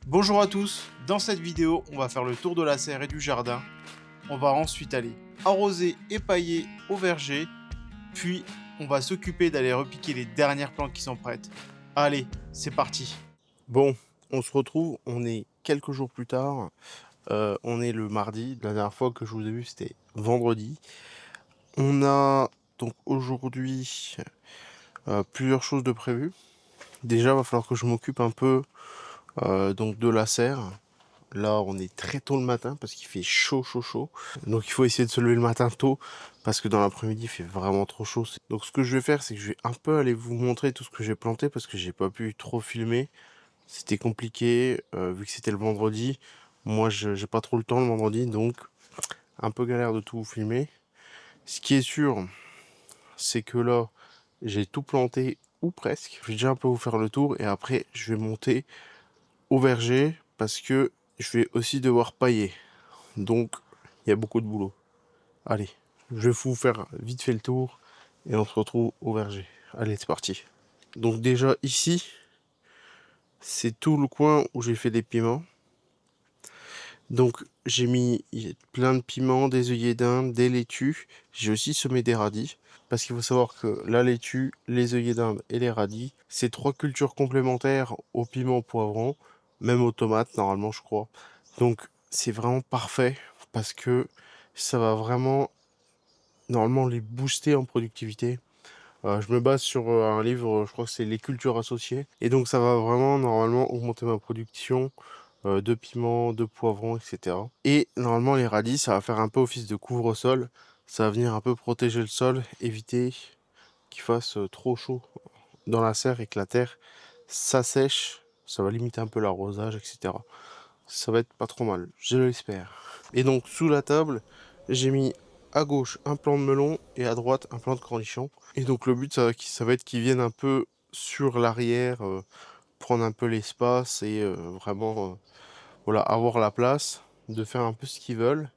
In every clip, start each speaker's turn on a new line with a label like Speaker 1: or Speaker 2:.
Speaker 1: Bonjour à tous, dans cette vidéo on va faire le tour de la serre et du jardin. On va ensuite aller arroser et pailler au verger, puis on va s'occuper d'aller repiquer les dernières plantes qui sont prêtes. Allez, c'est parti. Bon, on se retrouve, on est quelques jours plus tard, on est le mardi, la dernière fois que je vous ai vu c'était vendredi. On a donc aujourd'hui plusieurs choses de prévues. Déjà, il va falloir que je m'occupe un peu donc de la serre. Là, on est très tôt le matin parce qu'il fait chaud, chaud, chaud. Donc, il faut essayer de se lever le matin tôt parce que dans l'après-midi, il fait vraiment trop chaud. Donc, ce que je vais faire, c'est que je vais un peu aller vous montrer tout ce que j'ai planté parce que j'ai pas pu trop filmer. C'était compliqué vu que c'était le vendredi. Moi, j'ai pas trop le temps le vendredi, donc un peu galère de tout vous filmer. Ce qui est sûr, c'est que là, j'ai tout planté ou presque. Je vais déjà un peu vous faire le tour et après, je vais monter au verger parce que je vais aussi devoir pailler. Donc, il y a beaucoup de boulot. Allez, je vais vous faire vite fait le tour et on se retrouve au verger. Allez, c'est parti. Donc déjà ici, c'est tout le coin où j'ai fait des piments. Donc j'ai mis plein de piments, des œillets d'Inde, des laitues. J'ai aussi semé des radis. Parce qu'il faut savoir que la laitue, les œillets d'Inde et les radis, c'est trois cultures complémentaires aux piments poivrons, même aux tomates normalement je crois. Donc c'est vraiment parfait parce que ça va vraiment normalement les booster en productivité. Je me base sur un livre, je crois que c'est Les cultures associées. Et donc ça va vraiment normalement augmenter ma production de piments, de poivrons, etc. Et normalement les radis, ça va faire un peu office de couvre-sol. Ça va venir un peu protéger le sol, éviter qu'il fasse trop chaud dans la serre et que la terre s'assèche. Ça va limiter un peu l'arrosage, etc. Ça va être pas trop mal, je l'espère. Et donc sous la table, j'ai mis à gauche un plant de melon et à droite un plant de cornichon. Et donc le but ça va être qu'ils viennent un peu sur l'arrière, prendre un peu l'espace et vraiment voilà, avoir la place de faire un peu ce qu'ils veulent.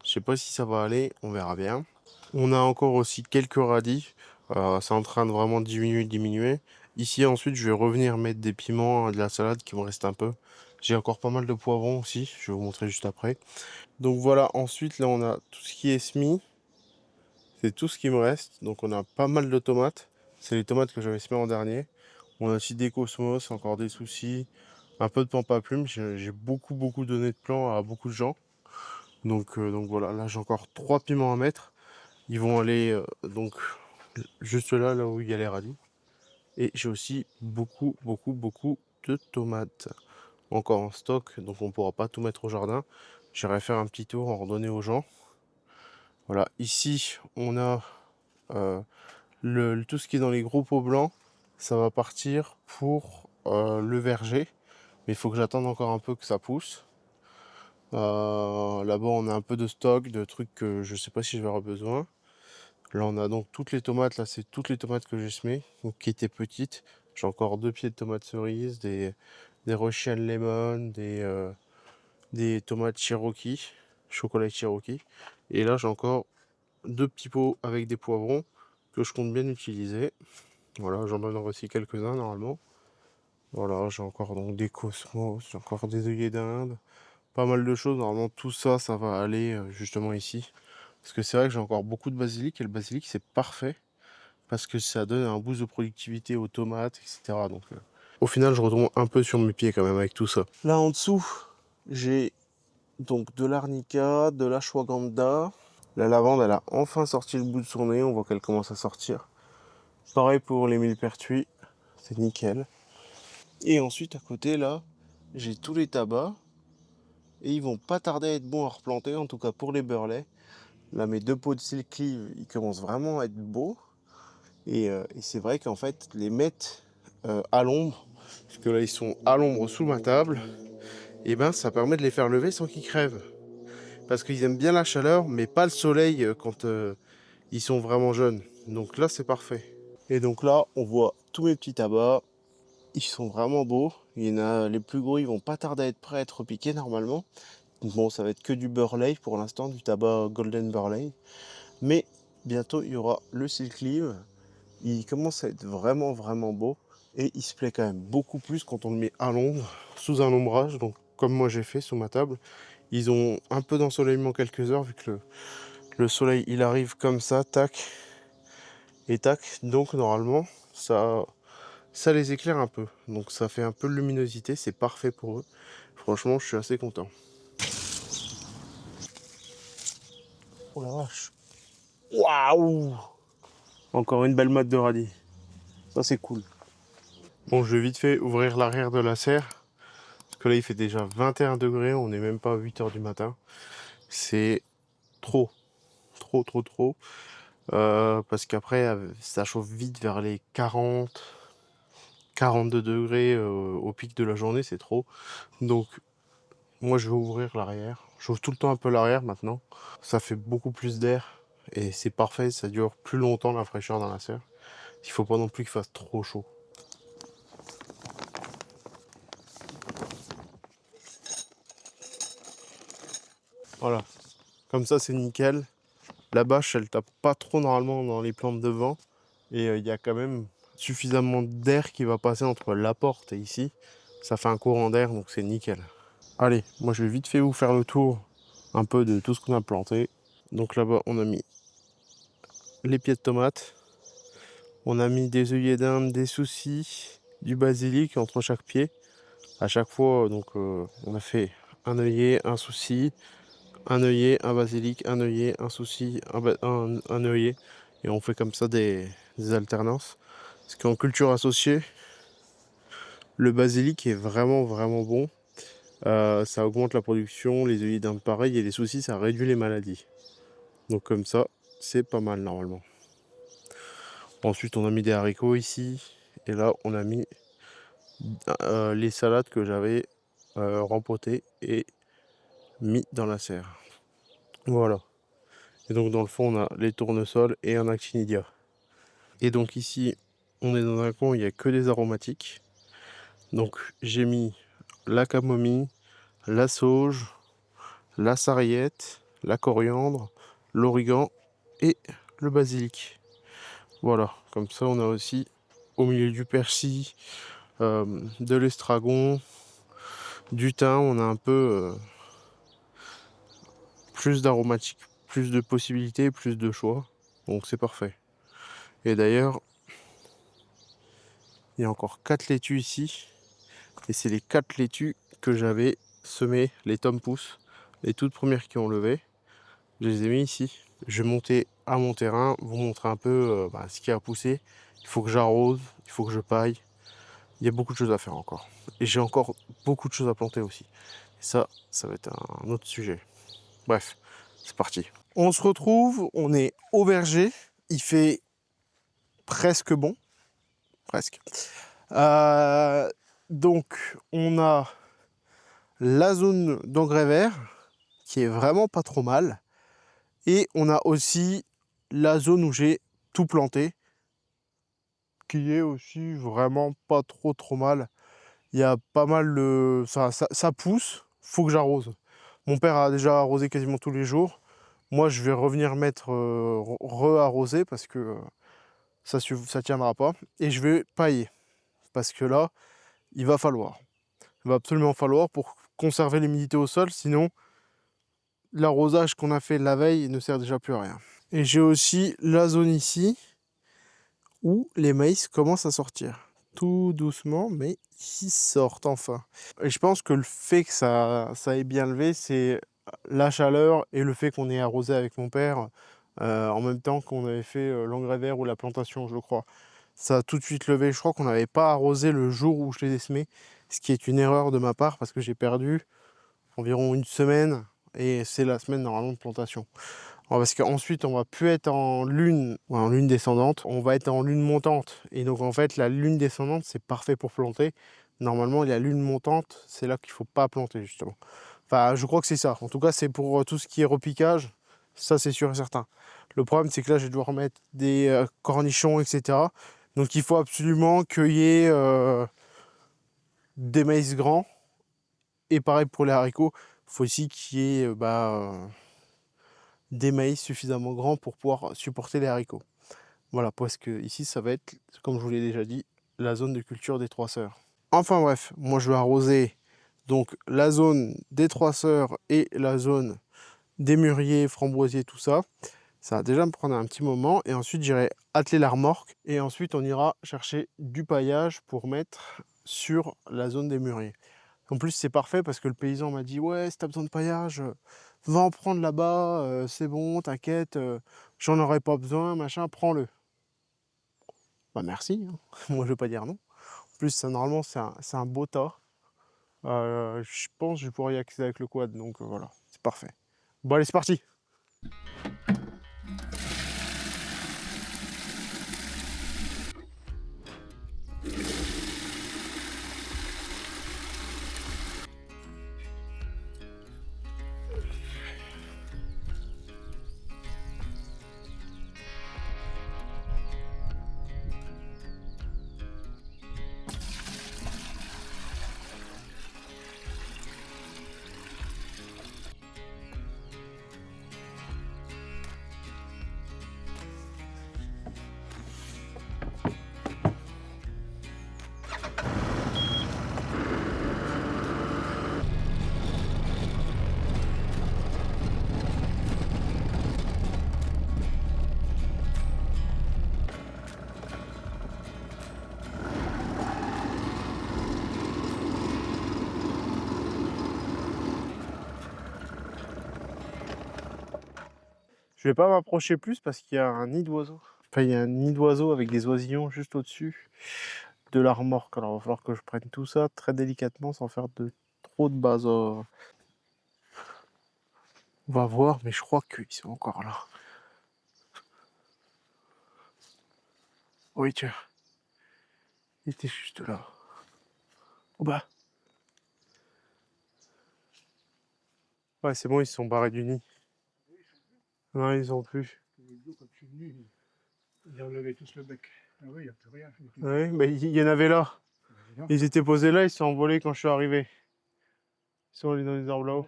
Speaker 1: Je sais pas si ça va aller, on verra bien. On a encore aussi quelques radis. C'est en train de vraiment diminuer. Ici, ensuite, je vais revenir mettre des piments, de la salade qui me reste un peu. J'ai encore pas mal de poivrons aussi, je vais vous montrer juste après. Donc voilà, ensuite, là, on a tout ce qui est semis. C'est tout ce qui me reste. Donc on a pas mal de tomates. C'est les tomates que j'avais semées en dernier. On a aussi des cosmos, encore des soucis. Un peu de pampaplume. J'ai beaucoup donné de plants à beaucoup de gens. Donc voilà, là j'ai encore 3 piments à mettre. Ils vont aller donc juste là où il y a les radis. Et j'ai aussi beaucoup de tomates encore en stock. Donc on pourra pas tout mettre au jardin. J'irai faire un petit tour, en redonner aux gens. Voilà, ici on a euh, tout ce qui est dans les gros pots blancs. Ça va partir pour le verger. Mais il faut que j'attende encore un peu que ça pousse. Là-bas, on a un peu de stock, de trucs que je sais pas si je vais avoir besoin. Là, on a donc toutes les tomates. Là, c'est toutes les tomates que j'ai semées, donc qui étaient petites. J'ai encore 2 pieds de tomates cerises, des Russian Lemon, des tomates Cherokee, chocolat Cherokee. Et là, j'ai encore 2 petits pots avec des poivrons que je compte bien utiliser. Voilà, j'en donnerai aussi quelques-uns normalement. Voilà, j'ai encore donc des cosmos, j'ai encore des œillets d'Inde, pas mal de choses. Normalement, tout ça, ça va aller justement ici. Parce que c'est vrai que j'ai encore beaucoup de basilic et le basilic, c'est parfait parce que ça donne un boost de productivité aux tomates, etc. Donc, au final, je retombe un peu sur mes pieds quand même avec tout ça. Là en dessous, j'ai donc de l'arnica, de l'ashwagandha. La lavande, elle a enfin sorti le bout de son nez. On voit qu'elle commence à sortir. Pareil pour les millepertuis, c'est nickel. Et ensuite, à côté, là, j'ai tous les tabacs. Et ils vont pas tarder à être bons à replanter, en tout cas pour les beurlets. Là, mes 2 pots de Silkleave, ils commencent vraiment à être beaux. Et c'est vrai qu'en fait, les mettre à l'ombre, parce que là, ils sont à l'ombre sous ma table, et ben ça permet de les faire lever sans qu'ils crèvent. Parce qu'ils aiment bien la chaleur, mais pas le soleil quand ils sont vraiment jeunes. Donc là, c'est parfait. Et donc là, on voit tous mes petits tabacs. Ils sont vraiment beaux. Il y en a les plus gros, ils vont pas tarder à être prêts à être piqués normalement. Donc bon, ça va être que du Burley pour l'instant, du tabac Golden Burley. Mais bientôt, il y aura le Silkleave. Il commence à être vraiment beau.
Speaker 2: Et il se plaît quand même beaucoup plus quand on le met à l'ombre, sous un ombrage, donc comme moi j'ai fait sous ma table. Ils ont un peu d'ensoleillement quelques heures, vu que le soleil il arrive comme ça, tac, et tac. Donc normalement, ça les éclaire un peu. Donc ça fait un peu de luminosité, c'est parfait pour eux. Franchement, je suis assez content. Oh la vache. Waouh! Encore une belle motte de radis. Ça c'est cool. Bon, je vais vite fait ouvrir l'arrière de la serre. Parce que là, il fait déjà 21 degrés. On n'est même pas à 8 heures du matin. C'est trop. Trop, trop, trop. Parce qu'après, ça chauffe vite vers les 40, 42 degrés au pic de la journée. C'est trop. Donc, moi, je vais ouvrir l'arrière. J'ouvre tout le temps un peu l'arrière maintenant. Ça fait beaucoup plus d'air. Et c'est parfait. Ça dure plus longtemps la fraîcheur dans la serre. Il faut pas non plus qu'il fasse trop chaud. Voilà, comme ça c'est nickel. La bâche elle tape pas trop normalement dans les plantes devant. Et il y a quand même suffisamment d'air qui va passer entre la porte et ici. Ça fait un courant d'air donc c'est nickel. Allez, moi je vais vite fait vous faire le tour un peu de tout ce qu'on a planté. Donc là-bas on a mis les pieds de tomates. On a mis des œillets d'Inde, des soucis, du basilic entre chaque pied. À chaque fois donc on a fait un œillet, un souci, un œillet, un basilic, un œillet, un souci, un œillet. Et on fait comme ça des alternances. Parce qu'en culture associée, le basilic est vraiment vraiment bon. Ça augmente la production, les œillets d'Inde pareil, et les soucis, ça réduit les maladies. Donc comme ça, c'est pas mal normalement. Ensuite, on a mis des haricots ici. Et là, on a mis les salades que j'avais rempotées et mis dans la serre. Voilà. Et donc dans le fond, on a les tournesols et un actinidia. Et donc ici, on est dans un coin où il n'y a que des aromatiques. Donc j'ai mis la camomille, la sauge, la sarriette, la coriandre, l'origan et le basilic. Voilà, comme ça on a aussi au milieu du persil, de l'estragon, du thym, on a un peu plus d'aromatiques, plus de possibilités, plus de choix. Donc c'est parfait. Et d'ailleurs, il y a encore 4 laitues ici. Et c'est les 4 laitues que j'avais semées, les tomes pousses, les toutes premières qui ont levé. Je les ai mis ici. Je vais monter à mon terrain, vous montrer un peu ce qui a poussé. Il faut que j'arrose, il faut que je paille. Il y a beaucoup de choses à faire encore. Et j'ai encore beaucoup de choses à planter aussi. Et ça va être un autre sujet. Bref, c'est parti. On se retrouve, on est au verger. Il fait presque bon. Presque. Donc, on a la zone d'engrais vert qui est vraiment pas trop mal. Et on a aussi la zone où j'ai tout planté qui est aussi vraiment pas trop mal. Il y a pas mal de... Ça pousse, faut que j'arrose. Mon père a déjà arrosé quasiment tous les jours. Moi, je vais revenir mettre re-arroser parce que ça tiendra pas. Et je vais pailler parce que là, il va falloir. Il va absolument falloir pour conserver l'humidité au sol, sinon l'arrosage qu'on a fait la veille ne sert déjà plus à rien. Et j'ai aussi la zone ici où les maïs commencent à sortir. Tout doucement, mais ils sortent enfin. Et je pense que le fait que ça ait bien levé, c'est la chaleur et le fait qu'on ait arrosé avec mon père en même temps qu'on avait fait l'engrais vert ou la plantation, je crois. Ça a tout de suite levé. Je crois qu'on n'avait pas arrosé le jour où je les ai semés, ce qui est une erreur de ma part parce que j'ai perdu environ une semaine et c'est la semaine normalement de plantation. Parce qu'ensuite on va plus être en lune descendante, on va être en lune montante. Et donc en fait la lune descendante c'est parfait pour planter. Normalement la lune montante c'est là qu'il faut pas planter justement. Enfin je crois que c'est ça. En tout cas c'est pour tout ce qui est repiquage, ça c'est sûr et certain. Le problème c'est que là je vais devoir mettre des cornichons etc. Donc il faut absolument qu'il y ait des maïs grands. Et pareil pour les haricots, il faut aussi qu'il y ait des maïs suffisamment grands pour pouvoir supporter les haricots. Voilà, parce que ici, ça va être, comme je vous l'ai déjà dit, la zone de culture des Trois Sœurs. Enfin bref, moi je vais arroser donc la zone des Trois Sœurs et la zone des mûriers, framboisiers, tout ça. Ça va déjà me prendre un petit moment et ensuite j'irai atteler la remorque et ensuite on ira chercher du paillage pour mettre sur la zone des mûriers. En plus c'est parfait parce que le paysan m'a dit ouais si t'as besoin de paillage, va en prendre là-bas, c'est bon, t'inquiète, j'en aurai pas besoin, machin, prends-le. Bah merci, hein. Moi je vais pas dire non. En plus ça, normalement c'est un beau tas. Je pense que je pourrais y accéder avec le quad, donc voilà, c'est parfait. Bon allez c'est parti. Je vais pas m'approcher plus parce qu'il y a un nid d'oiseaux. Enfin, il y a un nid d'oiseaux avec des oisillons juste au-dessus de la remorque. Alors, il va falloir que je prenne tout ça très délicatement sans faire de trop de bazar. On va voir, mais je crois qu'ils sont encore là. Oui, tiens. Il était juste là. Oh bah. Ouais, c'est bon, ils se sont barrés du nid. Non, ils ont plus.
Speaker 3: Quand je suis venu, ils enlevaient tous le bec. Ah oui, il n'y a plus rien.
Speaker 2: Oui, mais il y en avait là. Ils étaient posés là, ils se sont envolés quand je suis arrivé. Ils sont allés dans les arbres là-haut.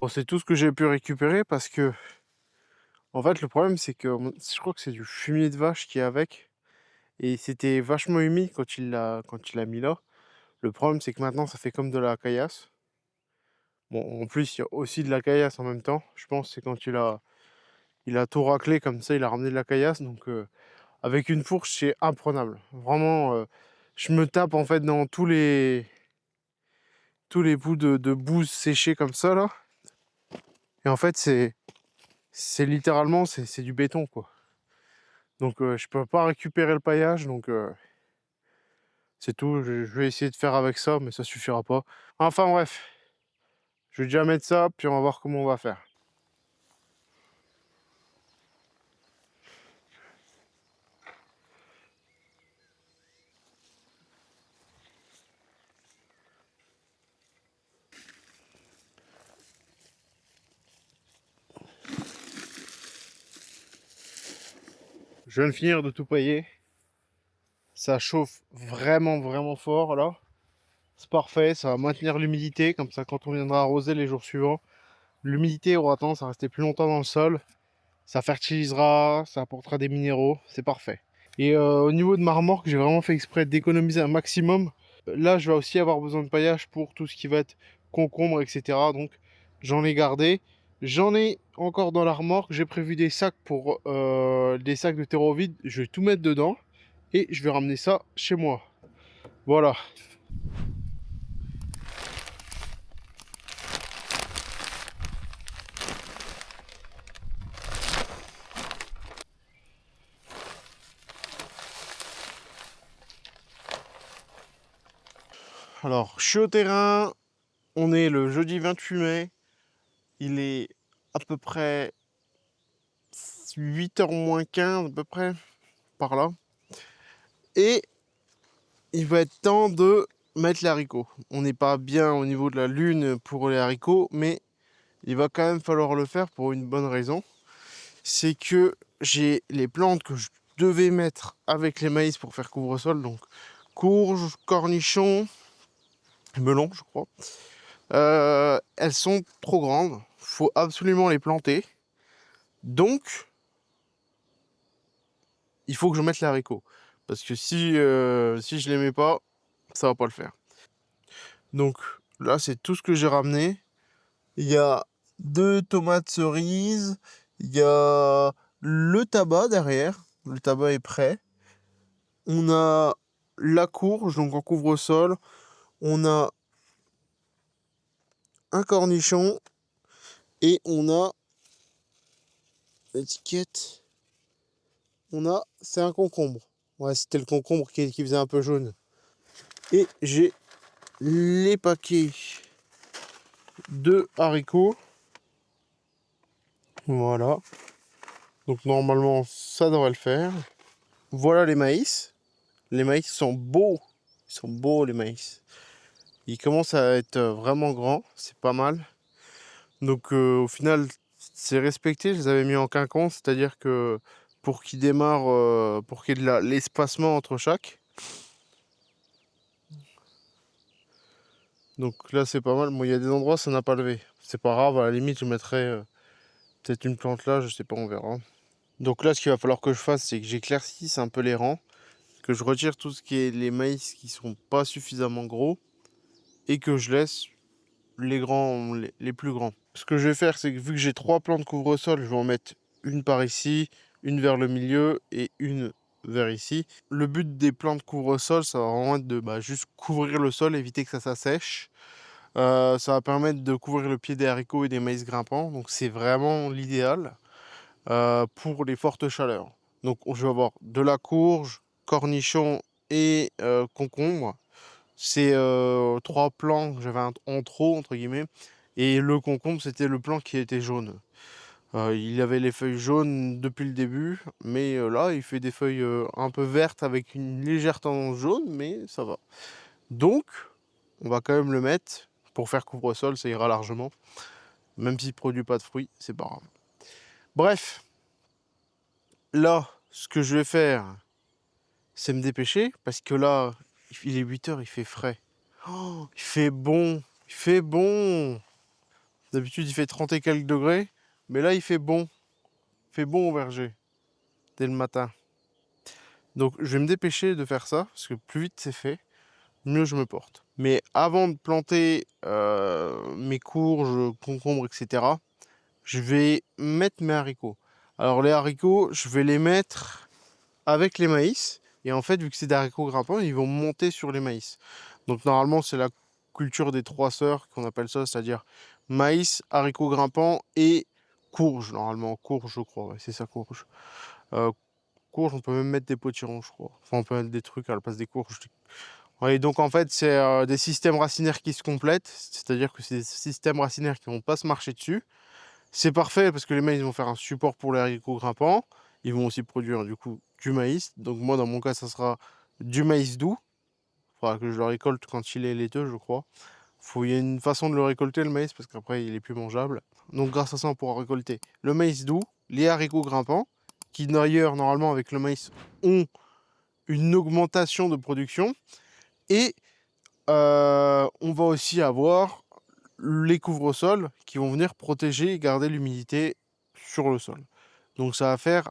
Speaker 2: Bon, c'est tout ce que j'ai pu récupérer parce que, en fait, le problème, c'est que je crois que c'est du fumier de vache qui est avec. Et c'était vachement humide quand il l'a mis là. Le problème, c'est que maintenant, ça fait comme de la caillasse. Bon, en plus, il y a aussi de la caillasse en même temps. Je pense que c'est quand il a tout raclé comme ça, il a ramené de la caillasse. Donc, avec une fourche, c'est imprenable. Vraiment, je me tape en fait dans tous les bouts de bouse séchée comme ça là. Et en fait, c'est littéralement, c'est du béton quoi. Donc, je peux pas récupérer le paillage. Donc, c'est tout. Je vais essayer de faire avec ça, mais ça suffira pas. Enfin, bref. Je vais déjà mettre ça, puis on va voir comment on va faire. Je viens de finir de tout pailler. Ça chauffe vraiment, vraiment fort là. C'est parfait, ça va maintenir l'humidité, comme ça quand on viendra arroser les jours suivants, l'humidité aura tendance à rester plus longtemps dans le sol. Ça fertilisera, ça apportera des minéraux, c'est parfait. Et au niveau de ma remorque, j'ai vraiment fait exprès d'économiser un maximum. Là, je vais aussi avoir besoin de paillage pour tout ce qui va être concombre, etc. Donc, j'en ai gardé. J'en ai encore dans la remorque. J'ai prévu des sacs pour des sacs de terreau vide. Je vais tout mettre dedans et je vais ramener ça chez moi. Voilà. Alors, je suis au terrain. On est le jeudi 28 mai. Il est à peu près 8h moins 15, à peu près, par là. Et il va être temps de mettre les haricots. On n'est pas bien au niveau de la lune pour les haricots, mais il va quand même falloir le faire pour une bonne raison. C'est que j'ai les plantes que je devais mettre avec les maïs pour faire couvre-sol, donc courges, cornichons, melons, je crois. Elles sont trop grandes, faut absolument les planter. Donc, il faut que je mette les haricots. Parce que si je les mets pas, ça va pas le faire. Donc là, c'est tout ce que j'ai ramené. Il y a 2 tomates cerises. Il y a le tabac derrière. Le tabac est prêt. On a la courge, donc en couvre-sol. On a un cornichon. Et on a l'étiquette. C'est un concombre. Ouais, c'était le concombre qui faisait un peu jaune. Et j'ai les paquets de haricots. Voilà. Donc normalement, ça devrait le faire. Voilà les maïs. Les maïs sont beaux. Ils sont beaux les maïs. Ils commencent à être vraiment grands. C'est pas mal. Donc au final, c'est respecté. Je les avais mis en quinconce. C'est-à-dire que pour qu'ils démarrent, pour qu'il y ait de l'espacement entre chaque. Donc là, c'est pas mal. Bon, il y a des endroits, ça n'a pas levé. C'est pas grave. À la limite, je mettrai peut-être une plante là. Je sais pas, on verra. Donc là, ce qu'il va falloir que je fasse, c'est que j'éclaircisse un peu les rangs. Que je retire tout ce qui est les maïs qui sont pas suffisamment gros. Et que je laisse les grands, les plus grands. Ce que je vais faire, c'est que vu que j'ai 3 plants de couvre-sol, je vais en mettre une par ici, une vers le milieu et une vers ici. Le but des plants de couvre-sol, ça va vraiment être de juste couvrir le sol, éviter que ça s'assèche. Ça va permettre de couvrir le pied des haricots et des maïs grimpants. Donc c'est vraiment l'idéal pour les fortes chaleurs. Donc je vais avoir de la courge, cornichon et concombre. C'est 3 plants que j'avais en trop, entre guillemets. Et le concombre, c'était le plant qui était jaune. Il avait les feuilles jaunes depuis le début, mais là, il fait des feuilles un peu vertes avec une légère tendance jaune, mais ça va. Donc, on va quand même le mettre pour faire couvre-sol, ça ira largement. Même s'il ne produit pas de fruits, c'est pas grave. Bref, là, ce que je vais faire, c'est me dépêcher, parce que là, il est 8h, il fait frais. Oh, il fait bon, il fait bon. D'habitude, il fait 30 et quelques degrés, mais là, il fait bon. Il fait bon au verger, dès le matin. Donc, je vais me dépêcher de faire ça, parce que plus vite c'est fait, mieux je me porte. Mais avant de planter mes courges, concombres, etc., je vais mettre mes haricots. Alors, les haricots, je vais les mettre avec les maïs. Et en fait, vu que c'est des haricots grimpants, ils vont monter sur les maïs. Donc, normalement, c'est la culture des 3 sœurs qu'on appelle ça, c'est-à-dire maïs, haricots grimpants et courge. Normalement, courge, je crois. Ouais, c'est ça, courge. Euh, Courge, on peut même mettre des potirons, je crois. Enfin, on peut mettre des trucs à la place des courges. Ouais, donc en fait, c'est des systèmes racinaires qui se complètent, c'est-à-dire que c'est des systèmes racinaires qui vont pas se marcher dessus. C'est parfait parce que les maïs vont faire un support pour les haricots grimpants. Ils vont aussi produire du coup du maïs. Donc moi, dans mon cas, ça sera du maïs doux. Il faudra que je le récolte quand il est laiteux, je crois. Il y a une façon de le récolter, le maïs, parce qu'après, il est plus mangeable. Donc grâce à ça, on pourra récolter le maïs doux, les haricots grimpants, qui d'ailleurs, normalement, avec le maïs, ont une augmentation de production. Et on va aussi avoir les couvre-sols qui vont venir protéger et garder l'humidité sur le sol. Donc ça va faire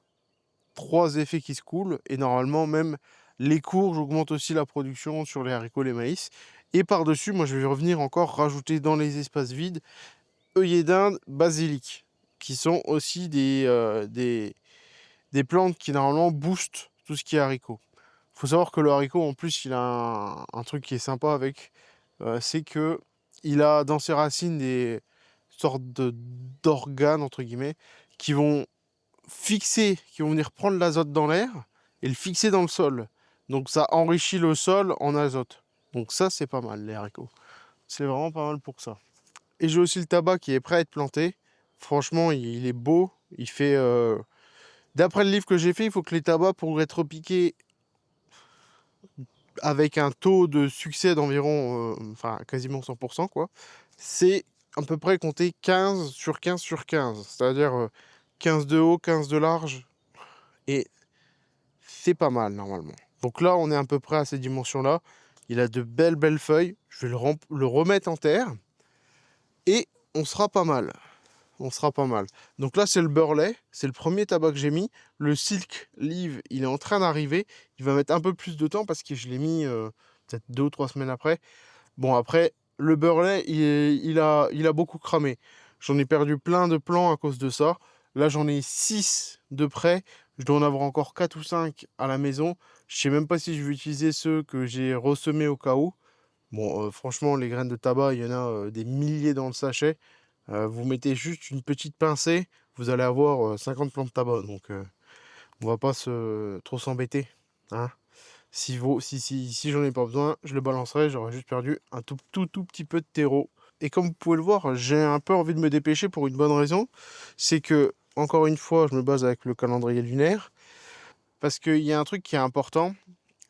Speaker 2: 3 effets qui se coulent. Et normalement, même les courges augmentent aussi la production sur les haricots, les maïs. Et par-dessus, moi, je vais revenir encore rajouter dans les espaces vides œillets d'Inde, basilic, qui sont aussi des plantes qui normalement boostent tout ce qui est haricots. Faut savoir que le haricot, en plus, il a un truc qui est sympa avec, c'est que il a dans ses racines des sortes d'organes, entre guillemets, qui vont qui vont venir prendre l'azote dans l'air et le fixer dans le sol. Donc ça enrichit le sol en azote. Donc ça, c'est pas mal, les haricots. C'est vraiment pas mal pour ça. Et j'ai aussi le tabac qui est prêt à être planté. Franchement, il est beau. Il fait... D'après le livre que j'ai fait, il faut que les tabacs, pour être piqués avec un taux de succès d'environ, enfin quasiment 100%, quoi, c'est à peu près compter 15 sur 15 sur 15. C'est-à-dire 15 de haut, 15 de large. Et c'est pas mal, normalement. Donc là, on est à peu près à ces dimensions-là. Il a de belles feuilles. Je vais le remettre en terre. Et on sera pas mal. On sera pas mal. Donc là, c'est le Burley. C'est le premier tabac que j'ai mis. Le Silk Leaf, il est en train d'arriver. Il va mettre un peu plus de temps parce que je l'ai mis peut-être 2 ou 3 semaines après. Bon, après, le Burley, il a beaucoup cramé. J'en ai perdu plein de plants à cause de ça. Là, j'en ai 6 de près. Je dois en avoir encore 4 ou 5 à la maison. Je sais même pas si je vais utiliser ceux que j'ai ressemés au cas où. Bon, franchement, les graines de tabac, il y en a des milliers dans le sachet. Vous mettez juste une petite pincée, vous allez avoir 50 plants de tabac. Donc, on va pas trop s'embêter, hein. Si j'en ai pas besoin, je le balancerai. J'aurais juste perdu un tout petit peu de terreau. Et comme vous pouvez le voir, j'ai un peu envie de me dépêcher pour une bonne raison. C'est que, encore une fois, je me base avec le calendrier lunaire. Parce qu'il y a un truc qui est important,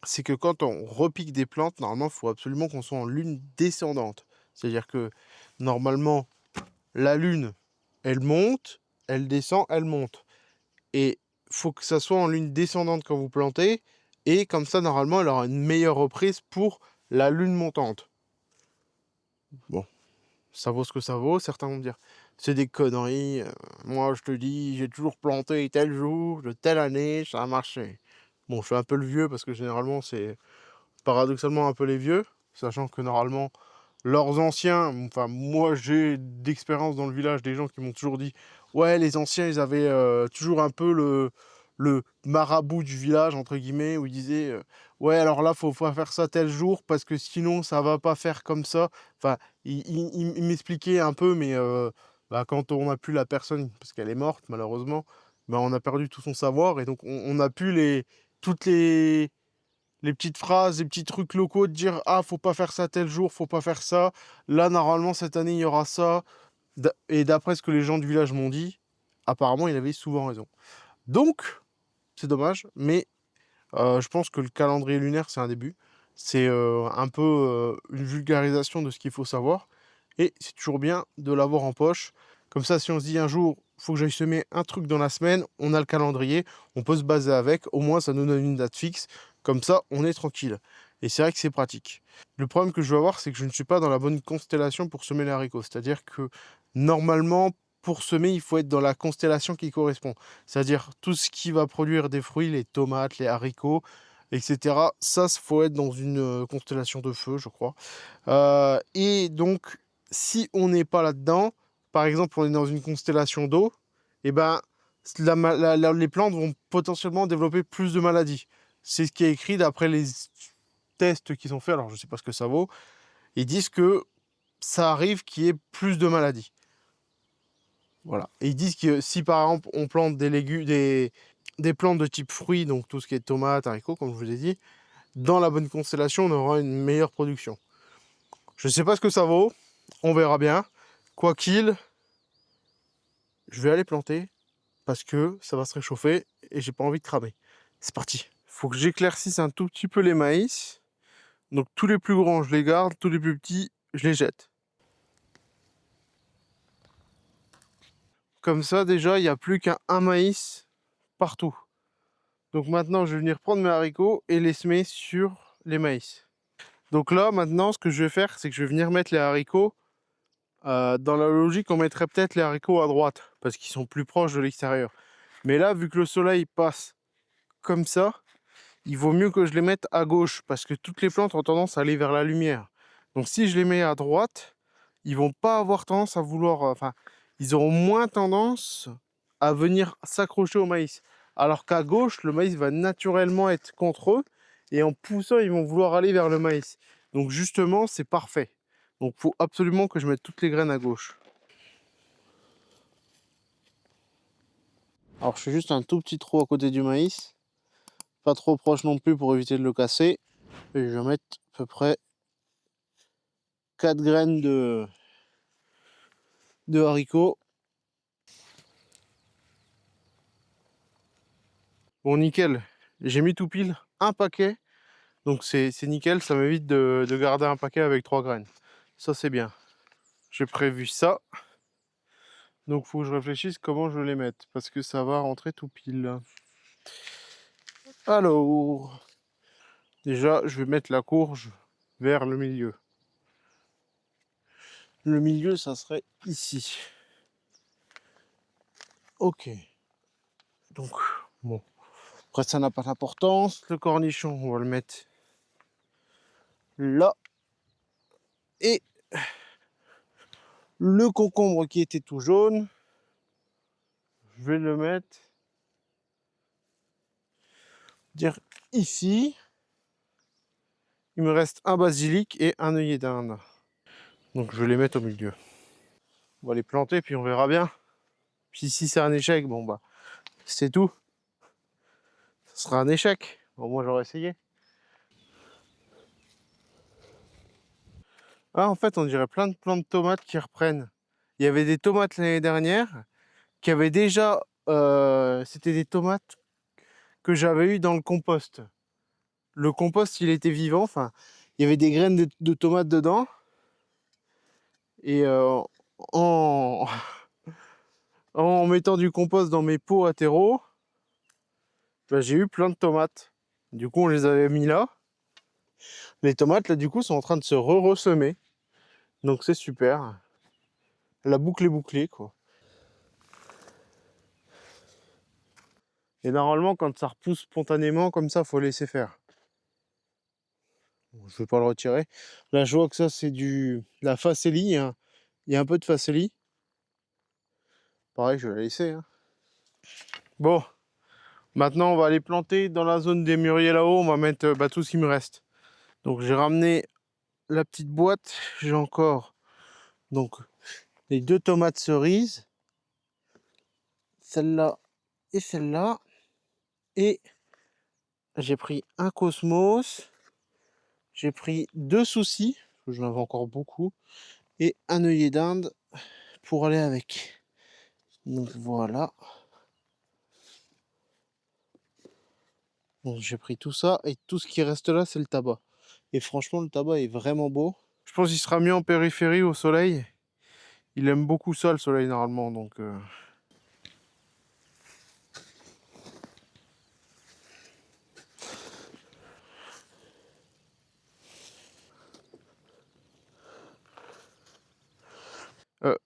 Speaker 2: c'est que quand on repique des plantes, normalement, il faut absolument qu'on soit en lune descendante. C'est-à-dire que, normalement, la lune, elle monte, elle descend, elle monte. Et faut que ça soit en lune descendante quand vous plantez. Et comme ça, normalement, elle aura une meilleure reprise pour la lune montante. Bon, ça vaut ce que ça vaut. Certains vont me dire, c'est des conneries. Moi, je te dis, j'ai toujours planté tel jour, de telle année, ça a marché. Bon, je suis un peu le vieux parce que généralement, c'est paradoxalement un peu les vieux. Sachant que normalement, leurs anciens, enfin moi j'ai d'expérience dans le village des gens qui m'ont toujours dit ouais les anciens ils avaient toujours un peu le marabout du village entre guillemets où ils disaient ouais alors là faut pas faire ça tel jour parce que sinon ça va pas faire comme ça. Enfin ils m'expliquaient un peu mais bah, quand on n'a plus la personne parce qu'elle est morte malheureusement, bah, on a perdu tout son savoir et donc on a pu toutes les petites phrases, les petits trucs locaux de dire ah faut pas faire ça tel jour, faut pas faire ça. Là normalement cette année il y aura ça. Et d'après ce que les gens du village m'ont dit, apparemment il avait souvent raison. Donc c'est dommage, mais je pense que le calendrier lunaire c'est un début. C'est un peu une vulgarisation de ce qu'il faut savoir. Et c'est toujours bien de l'avoir en poche. Comme ça, si on se dit un jour, faut que j'aille semer un truc dans la semaine, on a le calendrier, on peut se baser avec. Au moins, ça nous donne une date fixe. Comme ça, on est tranquille. Et c'est vrai que c'est pratique. Le problème que je vais avoir, c'est que je ne suis pas dans la bonne constellation pour semer les haricots. C'est-à-dire que normalement, pour semer, il faut être dans la constellation qui correspond. C'est-à-dire tout ce qui va produire des fruits, les tomates, les haricots, etc. Ça, il faut être dans une constellation de feu, je crois. Et donc, si on n'est pas là-dedans, par exemple, on est dans une constellation d'eau, et ben, les plantes vont potentiellement développer plus de maladies. C'est ce qui est écrit d'après les tests qui sont faits. Alors, je ne sais pas ce que ça vaut. Ils disent que ça arrive qu'il y ait plus de maladies. Voilà. Et ils disent que si par exemple on plante des légumes, des plantes de type fruits, donc tout ce qui est tomates, haricots, comme je vous ai dit, dans la bonne constellation, on aura une meilleure production. Je ne sais pas ce que ça vaut. On verra bien. Quoi qu'il, je vais aller planter parce que ça va se réchauffer et j'ai pas envie de cramer. C'est parti. Faut que j'éclaircisse un tout petit peu les maïs. Donc tous les plus grands, je les garde. Tous les plus petits, je les jette. Comme ça, déjà, il n'y a plus qu'un maïs partout. Donc maintenant, je vais venir prendre mes haricots et les semer sur les maïs. Donc là, maintenant, ce que je vais faire, c'est que je vais venir mettre les haricots. Dans la logique, on mettrait peut-être les haricots à droite parce qu'ils sont plus proches de l'extérieur. Mais là, vu que le soleil passe comme ça, il vaut mieux que je les mette à gauche parce que toutes les plantes ont tendance à aller vers la lumière. Donc si je les mets à droite, ils vont pas avoir tendance à vouloir... Enfin, ils auront moins tendance à venir s'accrocher au maïs. Alors qu'à gauche, le maïs va naturellement être contre eux et en poussant, ils vont vouloir aller vers le maïs. Donc justement, c'est parfait. Donc il faut absolument que je mette toutes les graines à gauche. Alors je fais juste un tout petit trou à côté du maïs. Pas trop proche non plus pour éviter de le casser. Et je vais mettre à peu près 4 graines de haricots. Bon, nickel. J'ai mis tout pile un paquet. Donc c'est nickel, ça m'évite de garder un paquet avec 3 graines. Ça c'est bien. J'ai prévu ça. Donc faut que je réfléchisse comment je les mette. Parce que ça va rentrer tout pile. Alors, déjà je vais mettre la courge vers le milieu. Le milieu ça serait ici. Ok. Donc bon. Après ça n'a pas d'importance. Le cornichon on va le mettre là. Et le concombre qui était tout jaune, je vais le mettre dire ici. Il me reste un basilic et un œillet d'Inde. Donc je vais les mettre au milieu. On va les planter puis on verra bien. Puis si c'est un échec, bon bah c'est tout. Ce sera un échec. Au moins j'aurais essayé. Ah en fait on dirait plein de plants de tomates qui reprennent. Il y avait des tomates l'année dernière qui avaient déjà... c'était des tomates que j'avais eues dans le compost. Le compost il était vivant, enfin il y avait des graines de tomates dedans. Et en, en mettant du compost dans mes pots à terreau, bah, j'ai eu plein de tomates. Du coup, on les avait mis là. Les tomates, là, du coup, sont en train de se ressemer. Donc, c'est super. La boucle est bouclée, quoi. Et normalement, quand ça repousse spontanément, comme ça, faut laisser faire. Bon, je vais pas le retirer. Là, je vois que ça, c'est la facélie, hein. Il y a un peu de facélie. Pareil, je vais la laisser, hein. Bon, maintenant, on va aller planter dans la zone des mûriers là-haut. On va mettre bah, tout ce qui me reste. Donc, j'ai ramené la petite boîte. J'ai encore donc les 2 tomates cerises. Celle-là et celle-là. Et j'ai pris un cosmos. J'ai pris 2 soucis. J'en avais encore beaucoup. Et un œillet d'Inde pour aller avec. Donc voilà. Donc j'ai pris tout ça. Et tout ce qui reste là, c'est le tabac. Et franchement, le tabac est vraiment beau. Je pense qu'il sera mieux en périphérie au soleil. Il aime beaucoup ça, le soleil, normalement. Donc...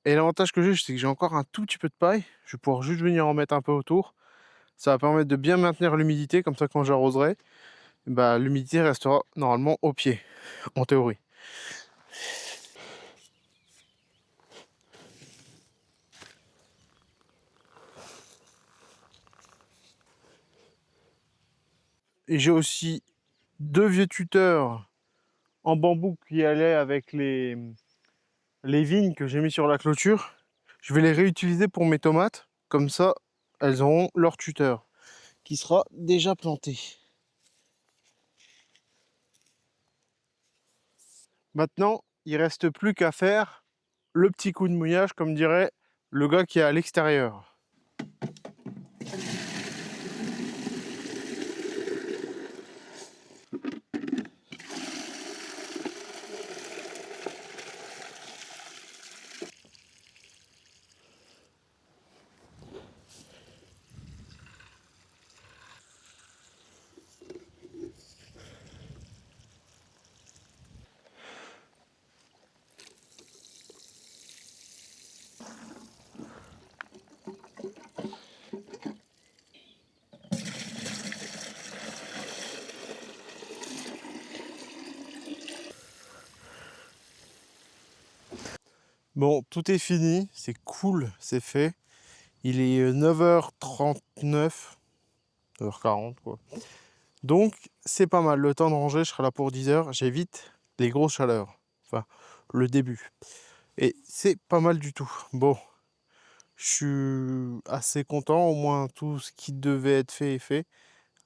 Speaker 2: et l'avantage que j'ai, c'est que j'ai encore un tout petit peu de paille. Je vais pouvoir juste venir en mettre un peu autour. Ça va permettre de bien maintenir l'humidité, comme ça quand j'arroserai, bah, l'humidité restera normalement au pied, en théorie. Et j'ai aussi 2 vieux tuteurs en bambou qui allaient avec les vignes que j'ai mis sur la clôture. Je vais les réutiliser pour mes tomates, comme ça elles auront leur tuteur qui sera déjà planté. Maintenant, il reste plus qu'à faire le petit coup de mouillage, comme dirait le gars qui est à l'extérieur. Bon, tout est fini, c'est cool, c'est fait. Il est 9h39, 9h40 quoi. Donc, c'est pas mal. Le temps de ranger, je serai là pour 10h. J'évite les grosses chaleurs. Enfin, le début. Et c'est pas mal du tout. Bon, je suis assez content. Au moins, tout ce qui devait être fait est fait.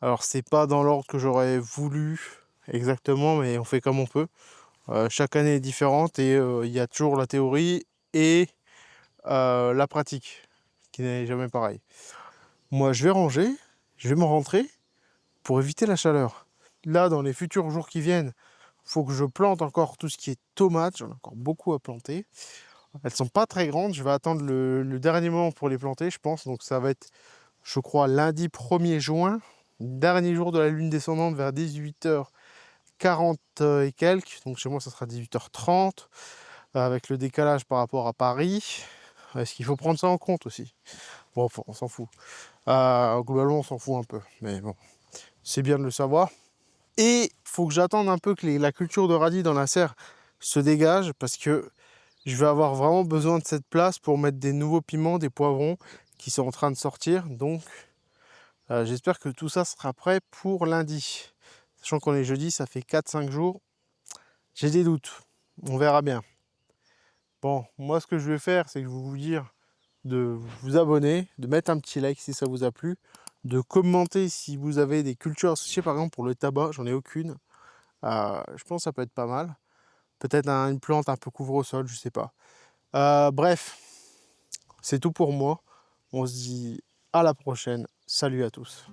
Speaker 2: Alors, c'est pas dans l'ordre que j'aurais voulu exactement, mais on fait comme on peut. Chaque année est différente et il y a toujours la théorie et la pratique qui n'est jamais pareil. Moi, je vais ranger, je vais me rentrer pour éviter la chaleur. Là, dans les futurs jours qui viennent, il faut que je plante encore tout ce qui est tomates. J'en ai encore beaucoup à planter. Elles sont pas très grandes. Je vais attendre le dernier moment pour les planter, je pense. Donc ça va être, je crois, lundi 1er juin, dernier jour de la lune descendante vers 18h40 et quelques. Donc chez moi, ça sera 18h30 avec le décalage par rapport à Paris. Est-ce qu'il faut prendre ça en compte aussi? Bon, enfin, on s'en fout. Globalement, on s'en fout un peu. Mais bon, c'est bien de le savoir. Et il faut que j'attende un peu que la culture de radis dans la serre se dégage parce que je vais avoir vraiment besoin de cette place pour mettre des nouveaux piments, des poivrons qui sont en train de sortir. Donc, j'espère que tout ça sera prêt pour lundi. Sachant qu'on est jeudi, ça fait 4-5 jours. J'ai des doutes. On verra bien. Bon, moi, ce que je vais faire, c'est que je vais vous dire de vous abonner, de mettre un petit like si ça vous a plu, de commenter si vous avez des cultures associées, par exemple pour le tabac, j'en ai aucune. Je pense que ça peut être pas mal. Peut-être une plante un peu couvre-sol, je sais pas. Bref, c'est tout pour moi. On se dit à la prochaine. Salut à tous.